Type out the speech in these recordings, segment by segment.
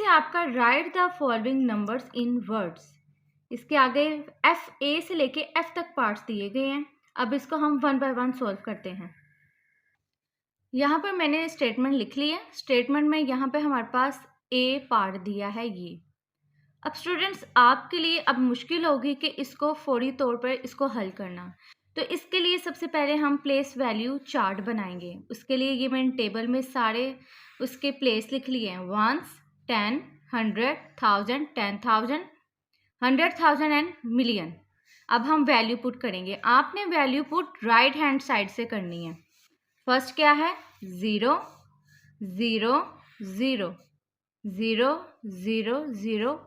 आपका right the following numbers in words. इसके आगे FA से लेके F तक पार्ट्स दिए गए हैं। अब इसको हम 1 बाय 1 सॉल्व करते हैं। यहाँ पर मैंने स्टेटमेंट लिख ली है। स्टेटमेंट में यहाँ पे हमारे पास A पार्ट दिया है ये। अब स्टूडेंट्स आपके लिए अब मुश्किल होगी कि इसको फौरी तौर पर इसको हल करना। तो इसके लिए सबसे पहले हम प्लेस वैल्यू चार्ट बनाएंगे। उसके लिए ये मैंने टेबल में सारे उसके प्लेस लिख लिए हैं। 1s, 10, 100, 1000, 10,000, 100,000 and million. अब हम वैल्यू पुट करेंगे। आपने value put right hand side से करनी है। फर्स्ट क्या है? 0, 0, 0, 0, 0, 0,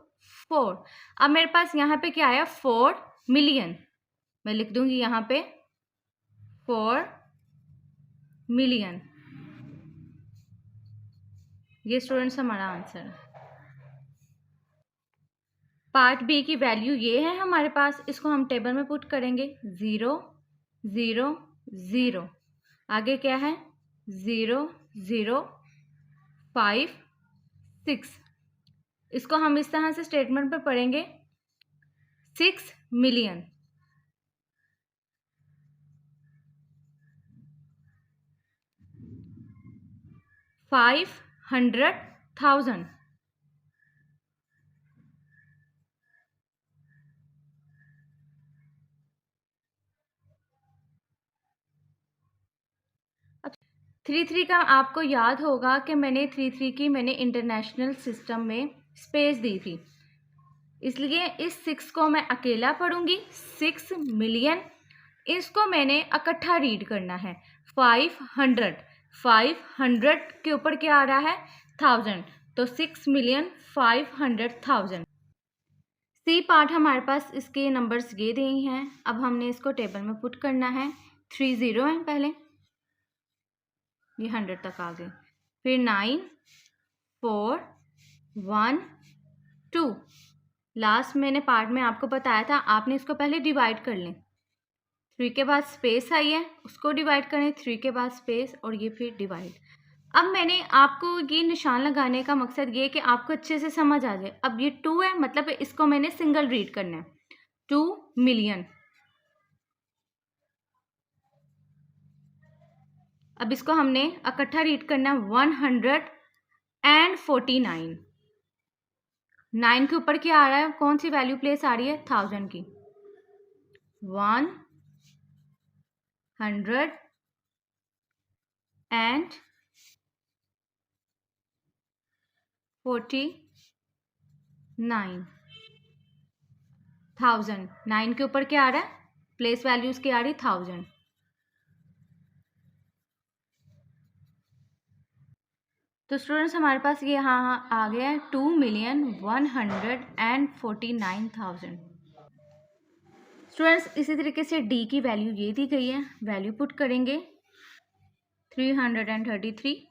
4। अब मेरे पास यहाँ पे क्या है? 4 मिलियन। मैं लिख दूंगी यहाँ पे 4 मिलियन। ये स्टूडेंट्स हमारा आंसर है। पार्ट बी की वैल्यू ये है हमारे पास। इसको हम टेबल में पुट करेंगे। 0, 0, 0। आगे क्या है? 0, 0, 5, 6। इसको हम इस तरह से स्टेटमेंट पे पढ़ेंगे। 6 मिलियन। 500,000। अब 3 का आपको याद होगा कि मैंने 3 की मैंने इंटरनेशनल सिस्टम में स्पेस दी थी, इसलिए इस 6 को मैं अकेला पढ़ूंगी। 6 मिलियन। इसको मैंने इकट्ठा रीड करना है। 500 के ऊपर क्या आ रहा है? 1000। तो 6,500,000। सी पार्ट हमारे पास इसके नंबर्स ये दिए हैं। अब हमने इसको टेबल में पुट करना है। 3 0 है पहले, ये 100 तक आ गए। फिर 9, 4, 1, 2। लास्ट मैंने पार्ट में आपको बताया था, आपने इसको पहले डिवाइड कर लें। 3 के बाद स्पेस आई है, उसको डिवाइड करें। 3 के बाद स्पेस और ये फिर डिवाइड। अब मैंने आपको ये निशान लगाने का मकसद ये कि आपको अच्छे से समझ आ जाए। अब ये 2 है, मतलब इसको मैंने सिंगल रीड करना है। 2 मिलियन। अब इसको हमने इकट्ठा रीड करना है। 149। 9 के ऊपर क्या आ रहा है? कौन सी वैल्यू प्लेस आ रही है? 1000 की। 149,000। 9 के ऊपर क्या आ रहा है? प्लेस वैल्यूज की आ रही 1000। तो स्टूडेंट्स हमारे पास ये यहाँ आ गया है 2,149,000। स्टूडेंट्स इसी तरीके से डी की वैल्यू ये दी गई है। वैल्यू पुट करेंगे। 333,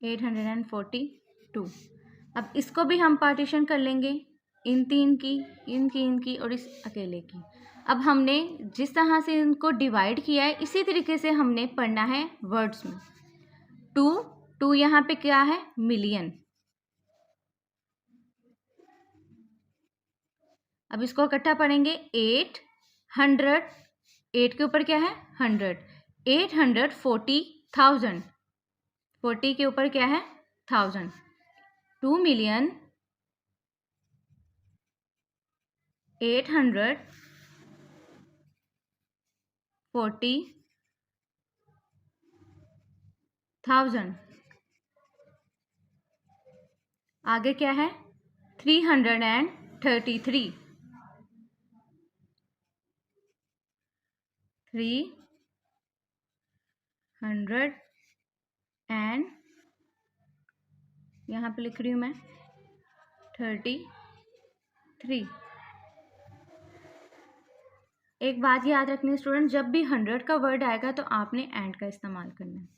842। अब इसको भी हम पार्टीशन कर लेंगे, इन 3 की, इन 3 की और इस अकेले की। अब हमने जिस तरह से इनको डिवाइड किया है इसी तरीके से हमने पढ़ना है वर्ड्स में। 2 यहाँ पे क्या है? मिलियन। अब इसको इकट्ठा पढ़ेंगे। 800, 8 के ऊपर क्या है? 100। 840,000। 40 के ऊपर क्या है? 1000। 2,840,000। आगे क्या है? 333। 300 एंड यहाँ पे लिख रही हूँ मैं 33। एक बात याद रखनी स्टूडेंट, जब भी 100 का वर्ड आएगा तो आपने एंड का इस्तेमाल करना है।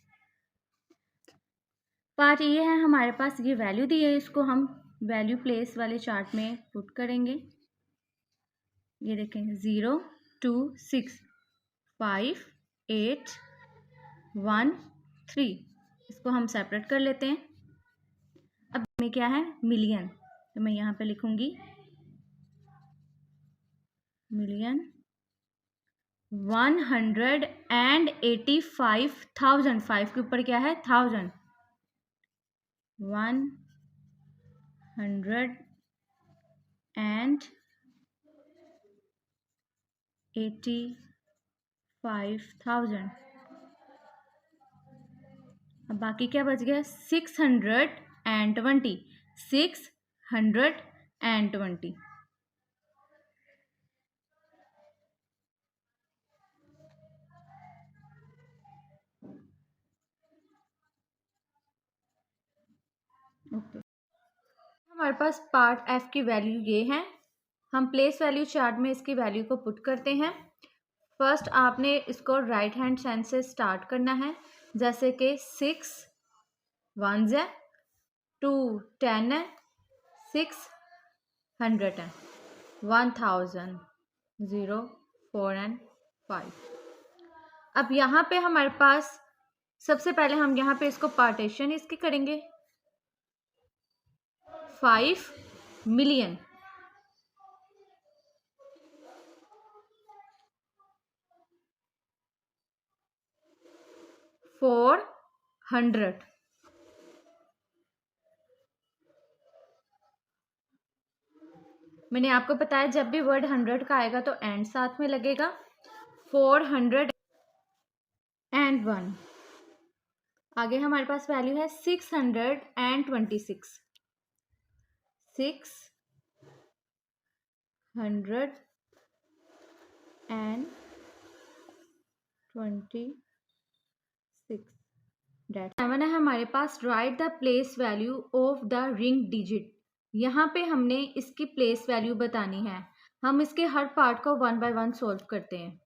पार्ट ये है हमारे पास, ये वैल्यू दी है, इसको हम वैल्यू प्लेस वाले चार्ट में पुट करेंगे। ये देखें 0, 2, 6, 5, 8, 1, 3। इसको हम सेपरेट कर लेते हैं। अब में क्या है, मिलियन, तो मैं यहाँ पे लिखूंगी मिलियन 185,000, 5 के ऊपर क्या है 1000, 185,000। अब बाकी क्या बच गया, 620, 620। ओके, हमारे पास पार्ट एफ की वैल्यू ये है। हम प्लेस वैल्यू चार्ट में इसकी वैल्यू को पुट करते हैं। फर्स्ट आपने इसको राइट हैंड साइड से स्टार्ट करना है, जैसे कि 6 1s है, 2 10 है, 6 100 है, 1000 0 4 एंड 5। अब यहाँ पे हमारे पास सबसे पहले हम यहाँ पे इसको पार्टीशन इसकी करेंगे 5 मिलियन, फोर 100। मैंने आपको बताया जब भी वर्ड 100 का आएगा तो एंड साथ में लगेगा। 401। आगे हमारे पास वैल्यू है 626, 626। डेट 7 है हमारे पास। Right the place value of the ring digit. यहाँ पे हमने इसकी प्लेस वैल्यू बतानी है। हम इसके हर पार्ट को 1 बाय 1 सॉल्व करते हैं।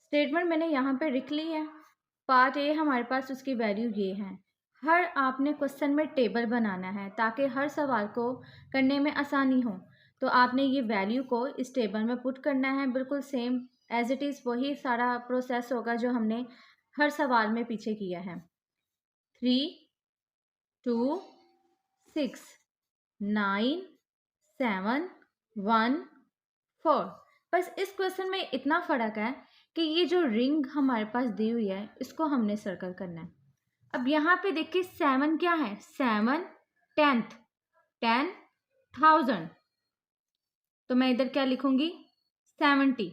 स्टेटमेंट मैंने यहाँ पे लिख ली है। पार्ट ए हमारे पास उसकी वैल्यू ये है। हर आपने क्वेश्चन में टेबल बनाना है ताकि हर सवाल को करने में आसानी हो। तो आपने ये वैल्यू को इस टेबल में पुट करना है, बिल्कुल सेम एज इट इज़ वही सारा प्रोसेस होगा जो हमने हर सवाल में पीछे किया है। 3 2 6 9 7 1 4। बस इस क्वेश्चन में इतना फ़र्क है कि ये जो रिंग हमारे पास दी हुई है इसको हमने सर्कल करना है। अब यहाँ पे देखिए 7 क्या है, 7 10th, 10,000। तो मैं इधर क्या लिखूंगी 70।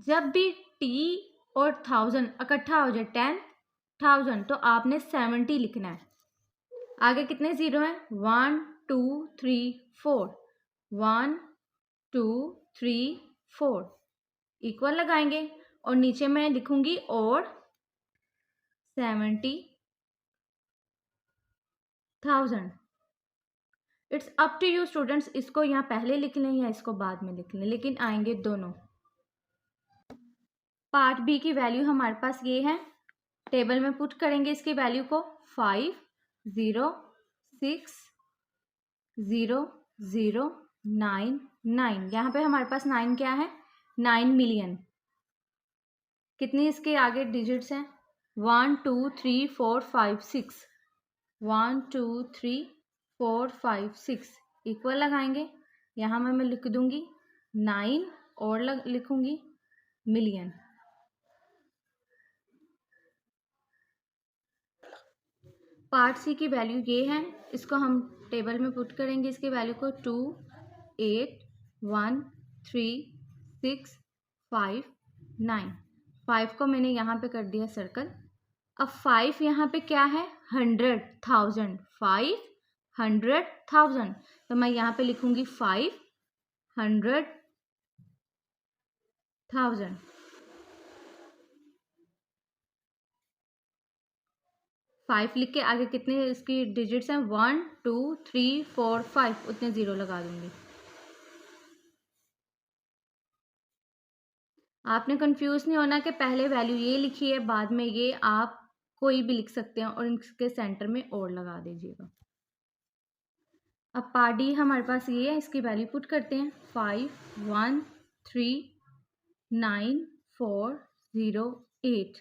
जब भी टी और 1000 इकट्ठा हो जाए 10,000 तो आपने 70 लिखना है। आगे कितने जीरो हैं, 1 2 3 4, 1 2 3 4 इक्वल लगाएंगे और नीचे मैं लिखूंगी और 70,000। It's up to you students, इसको यहाँ पहले लिख लें या इसको बाद में लिख लें, लेकिन आएंगे दोनों। पार्ट बी की वैल्यू हमारे पास ये है। टेबल में पुट करेंगे इसकी वैल्यू को 5 0 6 0 0 9 9। यहाँ पे हमारे पास 9 क्या है, 9 मिलियन। कितनी इसके आगे डिजिट्स हैं, 1 2 3 4 5 6, 1 2 3 4 5 6 इक्वल लगाएंगे। यहाँ मैं लिख दूंगी 9 और लिखूंगी मिलियन। पार्ट सी की वैल्यू ये है, इसको हम टेबल में पुट करेंगे इसकी वैल्यू को 2 8 1 3 6 5 9। 5 को मैंने यहाँ पे कर दिया सर्कल। अब 5 यहाँ पे क्या है, 100,000, 500,000। तो मैं यहाँ पे लिखूंगी 500,000। 5 लिख के आगे कितने इसकी डिजिट्स हैं, 1 2 3 4 5, उतने जीरो लगा दूंगी। आपने कंफ्यूज नहीं होना कि पहले वैल्यू ये लिखी है बाद में ये, आप कोई भी लिख सकते हैं और इसके सेंटर में और लगा दीजिएगा। अब पार्ट डी हमारे पास ये है, इसकी वैल्यू पुट करते हैं 5 1 3 9 4 0 8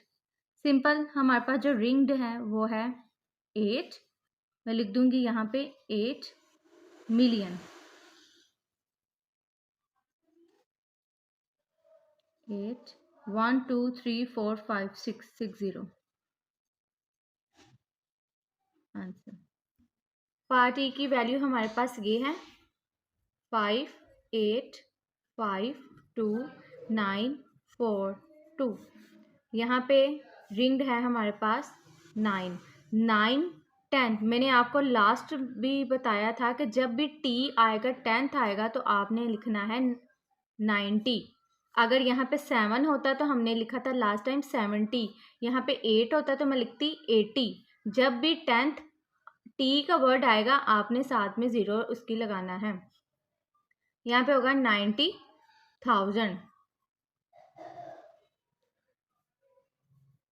सिंपल हमारे पास जो रिंग्ड है वो है 8, मैं लिख दूंगी यहाँ पे 8 मिलियन। 8 1 2 3 4 5 6 60 आंसर। पार्ट ए की वैल्यू हमारे पास ये है 5 8 5 2 9 4 2। यहाँ पे रिंग्ड है हमारे पास 9 9 10। मैंने आपको लास्ट भी बताया था कि जब भी टी आएगा 10th आएगा तो आपने लिखना है 90। अगर यहाँ पे 7 होता तो हमने लिखा था लास्ट टाइम 70। यहाँ पे 8 होता तो मैं लिखती 80। जब भी 10th टी का वर्ड आएगा आपने साथ में 0 उसकी लगाना है। यहाँ पे होगा 90,000।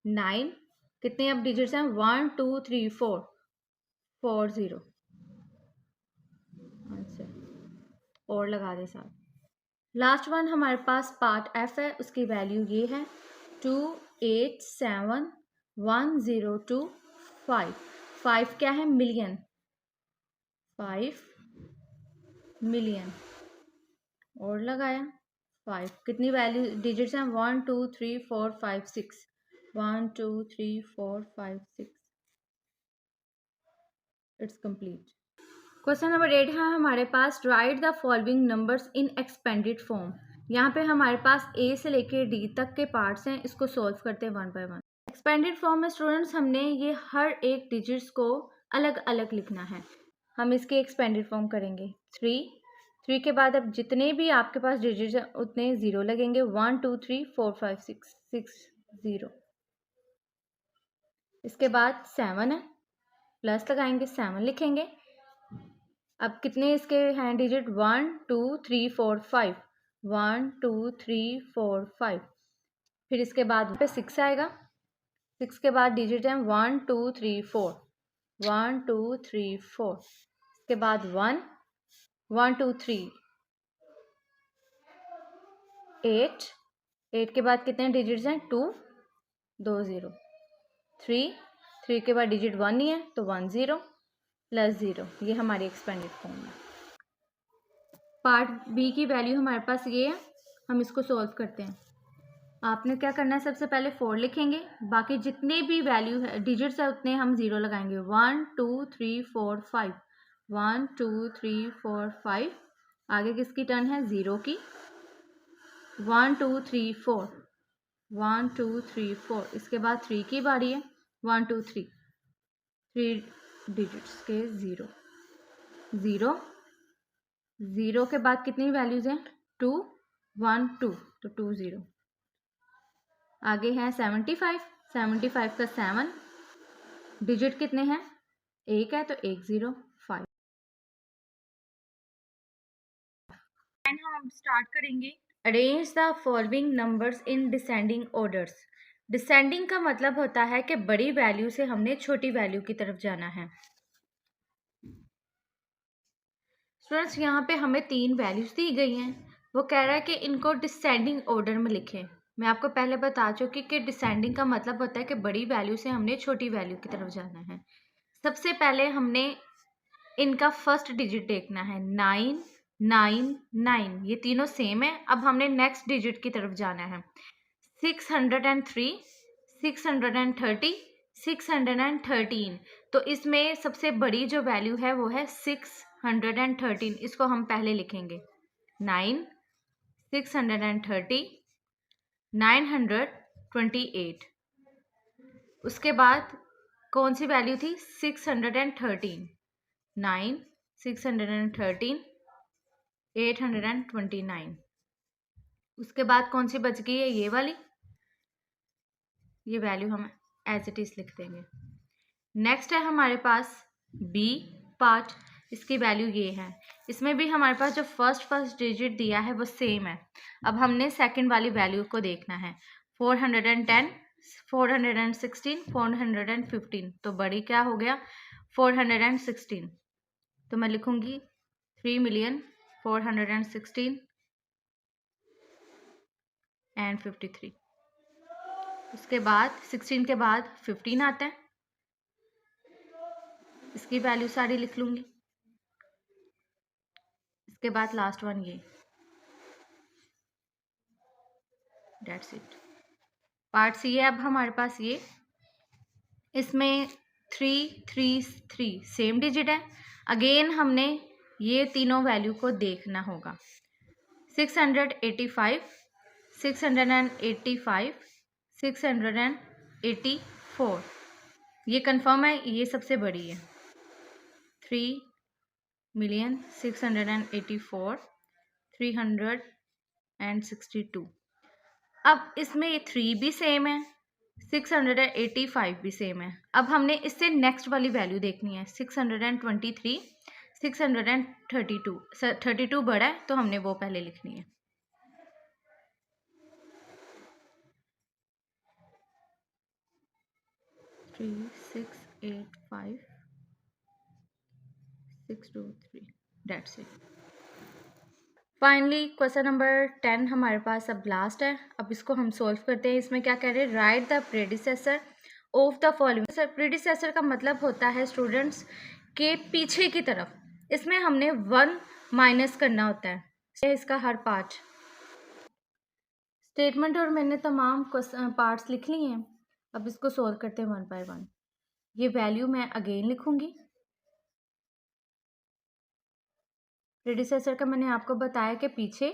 9 कितने अब डिजिट्स हैं 1 2 3 4 4 0 आंसर। और लगा दे साथ। लास्ट वन हमारे पास पार्ट एफ है, उसकी वैल्यू ये है 2871025। 5 क्या है मिलियन, 5 मिलियन और लगाया 5। कितनी वैल्यू डिजिट्स हैं 1 2 3 4 5 6 1 2 3 4 5 6। It's complete. क्वेश्चन नंबर 8 है हमारे पास right the following numbers in expanded form. यहाँ पे हमारे पास ए से लेके डी तक के पार्ट्स हैं, इसको सॉल्व करते हैं one by one. Expanded form में स्टूडेंट्स हमने ये हर एक डिजिट्स को अलग अलग लिखना है। हम इसके एक्सपेंडेड फॉर्म करेंगे 3 के बाद अब जितने भी आपके पास डिजिट्स हैं उतने 0 लगेंगे। 1 2 3 4 5 6 6 0। इसके बाद 7 है, प्लस लगाएंगे 7 लिखेंगे। अब कितने इसके हैं डिजिट 1 2 3 4 5 1 2 3 4 5। फिर इसके बाद पे 6 आएगा। 6 के बाद डिजिट है 1 2 3 4 1 2 3 4। इसके बाद 1 1 2 3 8। 8 के बाद कितने डिजिट्स हैं 2 2 0। 3 के बाद डिजिट 1 ही है तो 1 0 प्लस 0। ये हमारी एक्सपेंडेड फॉर्म है। पार्ट बी की वैल्यू हमारे पास ये है, हम इसको सॉल्व करते हैं। आपने क्या करना है सबसे पहले 4 लिखेंगे, बाकी जितने भी वैल्यू है डिजिट्स है उतने हम 0 लगाएंगे। 1 2 3 4 5 1 2 3 4 5। आगे किसकी टर्न है 0 की। 1 2 3 4 1 2 3 4। इसके बाद 3 की बारी है 1 2 3 डिजिट्स के 0 0 0 के बाद कितनी वैल्यूज हैं 2 1 2 तो 2 0। आगे है 75 का 7 डिजिट कितने हैं 1 है तो 1 0 5। एंड हम स्टार्ट करेंगे arrange the following numbers in descending orders. Descending का मतलब होता है कि बड़ी वैल्यू से हमने छोटी वैल्यू की तरफ जाना है। स्टूडेंट्स यहाँ पे हमें 3 वैल्यूज दी गई हैं, वो कह रहा है कि इनको डिसेंडिंग ऑर्डर में लिखें। मैं आपको पहले बता चुकी कि डिसेंडिंग का मतलब होता है कि बड़ी वैल्यू से हमने छोटी वैल्यू की तरफ जाना है। सबसे पहले हमने इनका फर्स्ट डिजिट देखना है 9 9 9। ये तीनों सेम है। अब हमने नेक्स्ट डिजिट की तरफ जाना है 603 630 613। तो इसमें सबसे बड़ी जो वैल्यू है वो है 613। इसको हम पहले लिखेंगे 9 630 928। उसके बाद कौन सी वैल्यू थी 613 9 613 829। उसके बाद कौन सी बच गई है ये वाली, ये वैल्यू हम एज इट इज लिख देंगे। नेक्स्ट है हमारे पास बी पार्ट, इसकी वैल्यू ये है। इसमें भी हमारे पास जो फर्स्ट डिजिट दिया है वो सेम है। अब हमने सेकंड वाली वैल्यू को देखना है 410 416 415। तो बड़ी क्या हो गया 416। तो मैं लिखूंगी 3,416,53। उसके बाद 16 के बाद 15 आता है, इसकी वैल्यू सारी लिख लूँगी। इसके बाद लास्ट वन ये, डेट्स इट। पार्ट सी है अब हमारे पास ये, इसमें 3 3 3 सेम डिजिट है। अगेन हमने ये तीनों वैल्यू को देखना होगा। 685, 685, 684, ये कंफर्म है, ये सबसे बड़ी है। 3,684,362। अब इसमें ये 3 भी सेम है, 685 भी सेम है। अब हमने इससे नेक्स्ट वाली वैल्यू देखनी है, 623, 632। 32 बड़ा है तो हमने वो पहले लिखनी है। Three 6 8 5 6 2 3, that's it. Finally question number 10 हमारे पास अब लास्ट है। अब इसको हम सोल्व करते हैं। इसमें क्या कह रहे हैं, right the predecessor of the following. Sir predecessor का मतलब होता है स्टूडेंट्स के पीछे की तरफ। इसमें हमने 1 माइनस करना होता है इसका हर पार्ट। स्टेटमेंट और मैंने तमाम पार्ट्स लिख लिए हैं। अब इसको सोल्व करते हैं 1 बाय 1। ये वैल्यू मैं अगेन लिखूंगी। प्रेडिसेसर का मैंने आपको बताया कि पीछे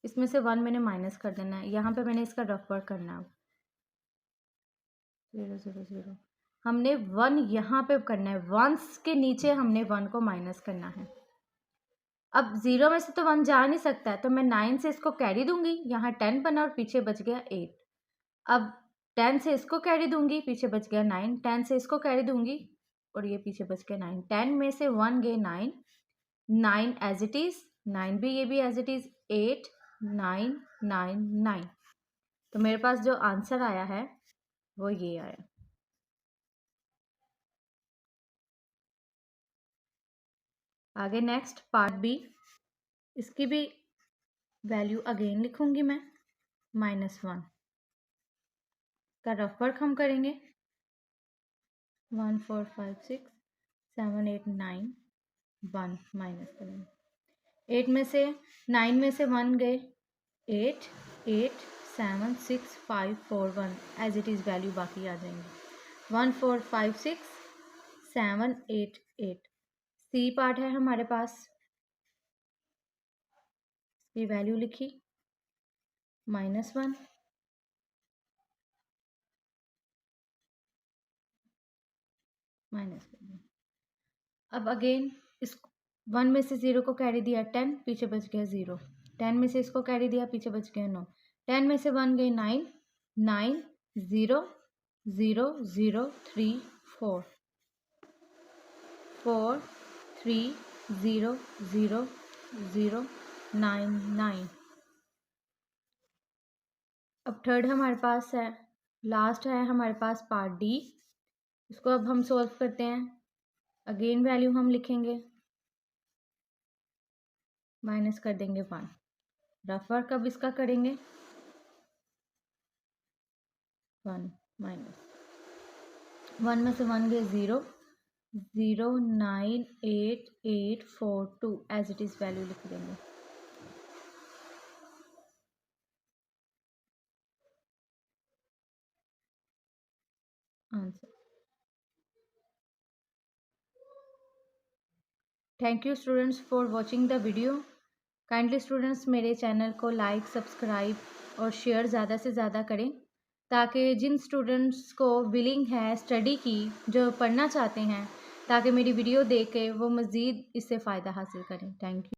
इसमें से 1 मैंने माइनस कर देना है। यहाँ पे मैंने इसका रफ वर्क करना है। 0 0 0 हमने 1 यहाँ पे करना है, 1s के नीचे हमने 1 को माइनस करना है। अब 0 में से तो 1 जा नहीं सकता है, तो मैं 9 से इसको कैरी दूंगी। यहाँ 10 बना और पीछे बच गया 8। अब 10 से इसको कैरी दूंगी, पीछे बच गया 9। 10 से इसको कैरी दूंगी और ये पीछे बच गया 9। 10 में से 1 गए 9, 9 एज इट इज, 9 भी ये भी एज इट इज, 8 9 9 9। तो मेरे पास जो आंसर आया है वो ये आया। आगे नेक्स्ट पार्ट बी, इसकी भी वैल्यू अगेन लिखूंगी मैं, -1 का रफ वर्क हम करेंगे। 1 4 5 6 7 8 9 1 माइनस करेंगे। 8 में से 9 में से 1 गए 8 8 7 6 5 4 1 एज इट इज़ वैल्यू बाकी आ जाएंगे। 1 4 5 6 7 8 8। सी पार्ट है हमारे पास, ये वैल्यू लिखी -1 माइनस। अब अगेन इस 1 में से 0 को कैरी दिया 10, पीछे बच गया 0। 10 में से इसको कैरी दिया, पीछे बच गया 9। 10 में से 1 गए 9, 9 0 0 0 3 4 4 3 0 0 0 9 9। अब थर्ड हमारे पास है, लास्ट है हमारे पास पार्ट डी। इसको अब हम सॉल्व करते हैं। अगेन वैल्यू हम लिखेंगे, माइनस कर देंगे 1। रफ वर्क अब इसका करेंगे, 1 माइनस 1 में से 1 गए 0 0 9 8 8 4 2 एज इट इज़ वैल्यू लिख देंगे। Answer. Thank you students for watching the video. Kindly students मेरे चैनल को लाइक, सब्सक्राइब और शेयर ज़्यादा से ज़्यादा करें, ताकि जिन स्टूडेंट्स को विलिंग है स्टडी की, जो पढ़ना चाहते हैं, ताकि मेरी वीडियो देख के वो मज़ीद इससे फ़ायदा हासिल करें। Thank you.